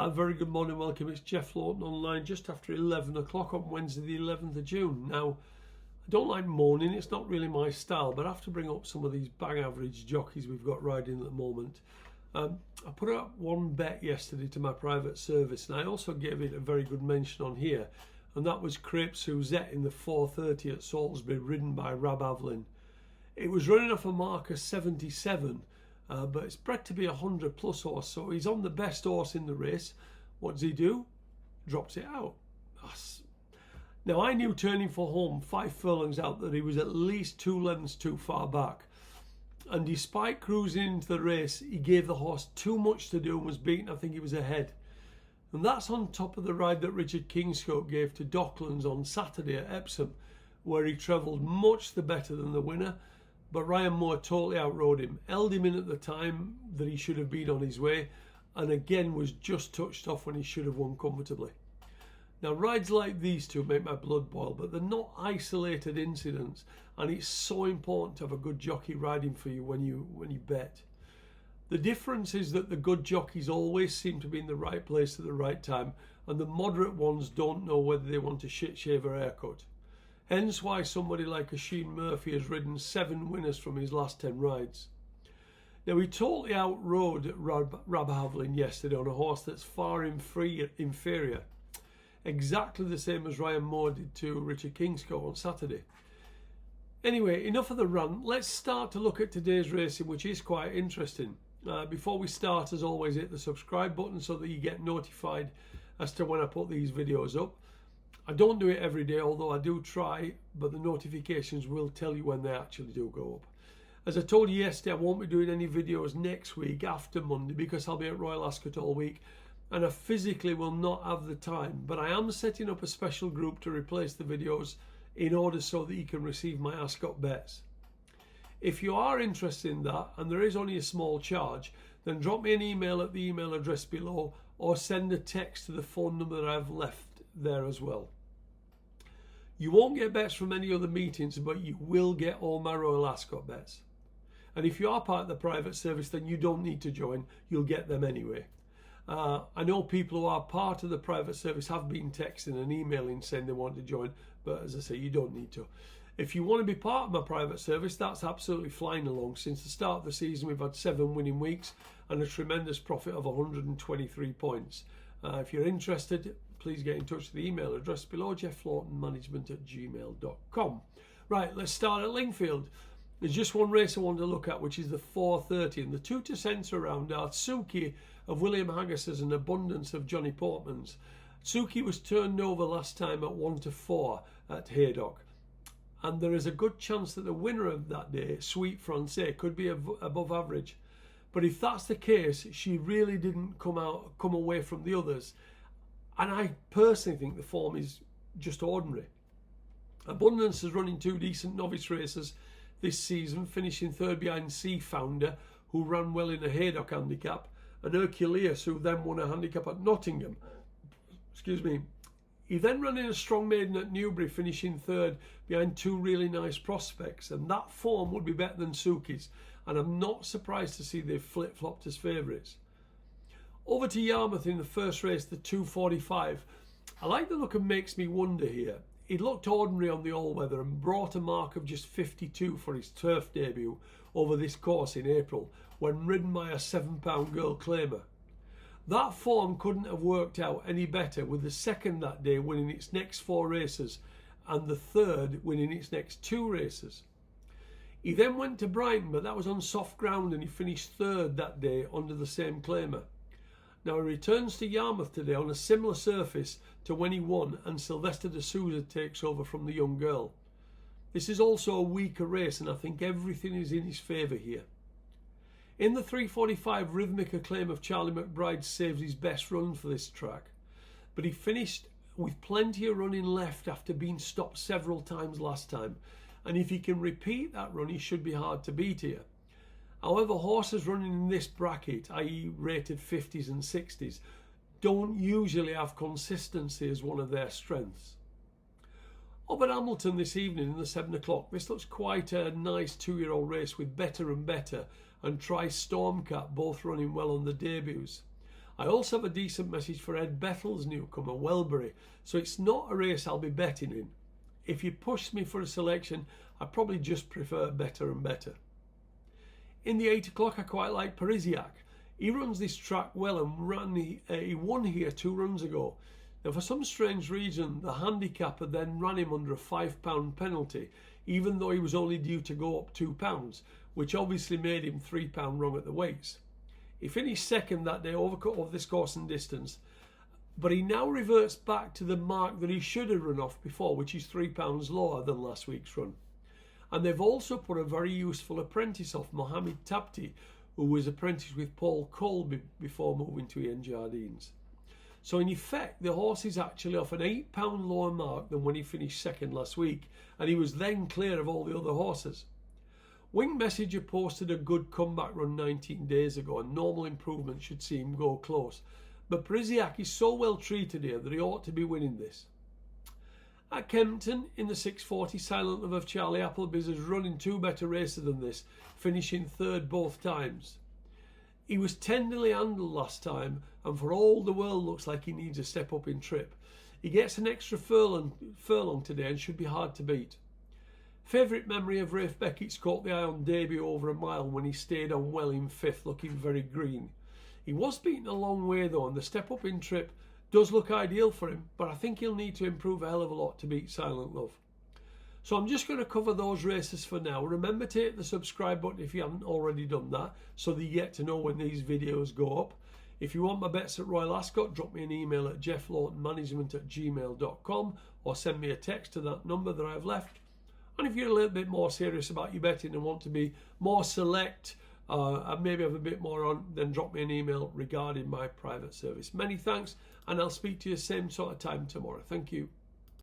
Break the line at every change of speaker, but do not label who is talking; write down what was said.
Very good morning, welcome. It's Jeff Laughton online just after 11 o'clock on Wednesday the 11th of June. Now, I don't like moaning, it's not really my style, but I have to bring up some of these bang average jockeys we've got riding at the moment. I put up one bet yesterday to my private service, and I also gave it a very good mention on here, and that was Crepe Suzette in the 4:30 at Salisbury, ridden by Rab Avlin. It was running off a marker 77, but it's bred to be 100 plus horse, so he's on the best horse in the race. What does he do? Drops it out. Now, I knew turning for home 5 furlongs out that he was at least 2 lengths too far back, and despite cruising into the race, he gave the horse too much to do and was beaten. I think he was ahead, and that's on top of the ride that Richard Kingscote gave to Docklands on Saturday at Epsom, where he travelled much the better than the winner. But Ryan Moore totally outrode him, held him in at the time that he should have been on his way, and again was just touched off when he should have won comfortably. Now, rides like these two make my blood boil, but they're not isolated incidents, and it's so important to have a good jockey riding for you when you bet. The difference is that the good jockeys always seem to be in the right place at the right time, and the moderate ones don't know whether they want a shit shave or haircut. Hence why somebody like Oisin Murphy has ridden 7 winners from his last 10 rides. Now, he totally outrode Rab Avlin yesterday on a horse that's far inferior. Exactly the same as Ryan Moore did to Richard Kingscote on Saturday. Anyway, enough of the rant. Let's start to look at today's racing, which is quite interesting. Before we start, as always, hit the subscribe button so that you get notified as to when I put these videos up. I don't do it every day, although I do try, but the notifications will tell you when they actually do go up. As I told you yesterday, I won't be doing any videos next week after Monday because I'll be at Royal Ascot all week, and I physically will not have the time, but I am setting up a special group to replace the videos in order so that you can receive my Ascot bets. If you are interested in that, and there is only a small charge, then drop me an email at the email address below, or send a text to the phone number that I've left there as well. You won't get bets from any other meetings, but you will get all my Royal Ascot bets. And if you are part of the private service, then you don't need to join, you'll get them anyway. I know people who are part of the private service have been texting and emailing saying they want to join, but as I say, you don't need to. If you want to be part of my private service, that's absolutely flying along. Since the start of the season, we've had 7 winning weeks and a tremendous profit of 123 points. If you're interested, please get in touch with the email address below, jefflaughtonmanagement@gmail.com. Right, let's start at Lingfield. There's just one race I want to look at, which is the 4:30, and the 2 to centre around are Tsuki of William Haggis's and Abundance of Johnny Portman's. Tsuki was turned over last time at 1-4 at Haydock, and there is a good chance that the winner of that day, Sweet Francais, could be above average. But if that's the case, she really didn't come away from the others, and I personally think the form is just ordinary. Abundance is running 2 decent novice races this season, finishing 3rd behind Sea Founder, who ran well in a Haydock handicap, and Herculeus, who then won a handicap at Nottingham. He then ran in a strong maiden at Newbury, finishing 3rd behind 2 really nice prospects, and that form would be better than Tsuki's, and I'm not surprised to see they've flip-flopped as favourites. Over to Yarmouth in the first race, the 2:45. I like the look of Makes Me Wonder here. He looked ordinary on the all-weather and brought a mark of just 52 for his turf debut over this course in April, when ridden by a £7 girl claimer. That form couldn't have worked out any better, with the second that day winning its next 4 races and the third winning its next 2 races. He then went to Brighton, but that was on soft ground, and he finished 3rd that day under the same claimer. Now he returns to Yarmouth today on a similar surface to when he won, and Sylvester de Souza takes over from the young girl. This is also a weaker race, and I think everything is in his favour here. In the 3:45, Rhythmic Acclaim of Charlie McBride saves his best run for this track, but he finished with plenty of running left after being stopped several times last time, and if he can repeat that run, he should be hard to beat here. However, horses running in this bracket, i.e. rated 50s and 60s, don't usually have consistency as one of their strengths. Up at Hamilton this evening in the 7 o'clock, this looks quite a nice 2-year-old race with Better and Better and Try Stormcat both running well on the debuts. I also have a decent message for Ed Bethel's newcomer, Welbury, so it's not a race I'll be betting in. If you push me for a selection, I probably just prefer Better and Better. In the 8 o'clock, I quite like Parisiac. He runs this track well and he won here 2 runs ago. Now, for some strange reason, the handicapper then ran him under a £5 penalty, even though he was only due to go up £2, which obviously made him £3 wrong at the weights. He finished second that day over this course and distance, but he now reverts back to the mark that he should have run off before, which is £3 lower than last week's run. And they've also put a very useful apprentice off, Mohamed Tabti, who was apprenticed with Paul Colby before moving to Ian Jardines. So in effect, the horse is actually off an £8 lower mark than when he finished second last week, and he was then clear of all the other horses. Wing Messenger posted a good comeback run 19 days ago, and normal improvement should see him go close. But Parisiac is so well treated here that he ought to be winning this. At Kempton, in the 640, Silent Love of Charlie Appleby's has run in 2 better races than this, finishing third both times. He was tenderly handled last time, and for all the world looks like he needs a step up in trip. He gets an extra furlong today and should be hard to beat. Favourite memory of Rafe Beckett's caught the eye on debut over a mile when he stayed on well in 5th, looking very green. He was beaten a long way though, and the step up in trip does look ideal for him, but I think he'll need to improve a hell of a lot to beat Silent Love. So I'm just going to cover those races for now. Remember to hit the subscribe button if you haven't already done that, so that you get to know when these videos go up. If you want my bets at Royal Ascot, drop me an email at jefflawtonmanagement@gmail.com or send me a text to that number that I've left. And if you're a little bit more serious about your betting and want to be more select and maybe have a bit more on, then drop me an email regarding my private service. Many thanks, and I'll speak to you same sort of time tomorrow. Thank you.